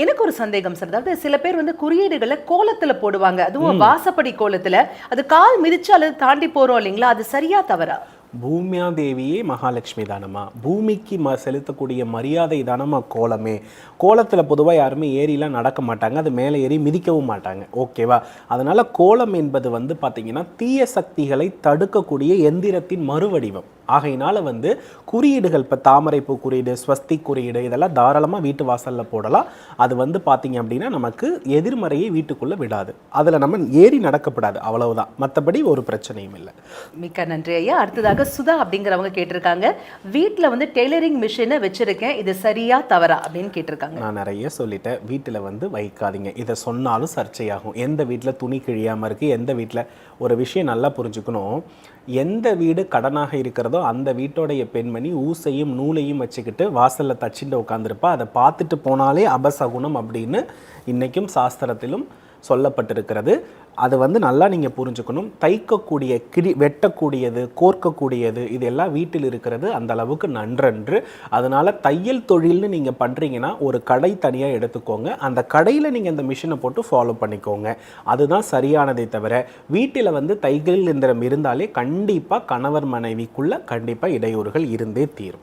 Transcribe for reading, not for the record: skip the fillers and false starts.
எனக்கு ஒரு சந்தேகம் சார். அதாவது சில பேர் வந்து குறியீடுகளை கோலத்துல போடுவாங்க. அதுவும் வாசப்படி கோலத்துல. அது கால் மிதிச்சு அல்லது தாண்டி போறோம் இல்லைங்களா? அது சரியா தவறா? பூமியா தேவியே மகாலட்சுமி தானம்மா. பூமிக்கு செலுத்தக்கூடிய மரியாதை தானம்மா கோலமே. கோலத்தில் பொதுவாக யாருமே ஏறிலாம் நடக்க மாட்டாங்க, அது மேலே ஏறி மிதிக்கவும் மாட்டாங்க. ஓகேவா? அதனால் கோலம் என்பது வந்து பார்த்திங்கன்னா தீய சக்திகளை தடுக்கக்கூடிய எந்திரத்தின் மறுவடிவம். ஆகையினால வந்து குறியீடுகள், இப்போ தாமரைப்பூ குறியீடு, ஸ்வஸ்தி குறியீடு, இதெல்லாம் தாராளமாக வீட்டு வாசலில் போடலாம். அது வந்து பார்த்திங்க அப்படின்னா நமக்கு எதிர்மறையை வீட்டுக்குள்ளே விடாது. அதில் நம்ம ஏறி நடக்கப்படாது, அவ்வளவுதான். மற்றபடி ஒரு பிரச்சனையும் இல்லை. மிக்க நன்றி ஐயா. அடுத்ததாக சுதா அப்படிங்கிறவங்க கேட்டிருக்காங்க, வீட்டில் வந்து டெய்லரிங் மிஷினை வச்சிருக்கேன், இது சரியா தவறா அப்படின்னு கேட்டிருக்காங்க. நான் நிறைய சொல்லிட்டேன், வீட்டில் வந்து வைக்காதீங்க. இதை சொன்னாலும் சர்ச்சையாகும். எந்த வீட்டில் துணி கிழியாமல் இருக்குது, எந்த வீட்டில் ஒரு விஷயம் நல்லா புரிஞ்சுக்கணும். எந்த வீடு கடனாக இருக்கிறதோ அந்த வீட்டோடைய பெண்மணி ஊசையும் நூலையும் வச்சுக்கிட்டு வாசலில் தச்சுட்டு உட்காந்துருப்பா. அதை பார்த்துட்டு போனாலே அபசகுனம் அப்படின்னு இன்றைக்கும் சாஸ்திரத்திலும் சொல்லப்பட்டிருக்கிறது. அது வந்து நல்லா நீங்கள் புரிஞ்சுக்கணும். தைக்கக்கூடிய, வெட்டக்கூடியது, கோர்க்கக்கூடியது, இதெல்லாம் வீட்டில் இருக்கிறது அந்த அளவுக்கு நன்றன்று. அதனால் தையல் தொழில்னு நீங்கள் பண்ணுறீங்கன்னா ஒரு கடை தனியாக எடுத்துக்கோங்க. அந்த கடையில் நீங்கள் இந்த மிஷினை போட்டு ஃபாலோ பண்ணிக்கோங்க. அதுதான் சரியானதை தவிர வீட்டில் வந்து தையல் இயந்திரம் இருந்தாலே கண்டிப்பாக கணவர் மனைவிக்குள்ளே கண்டிப்பாக இடையூறுகள் இருந்தே தீரும்.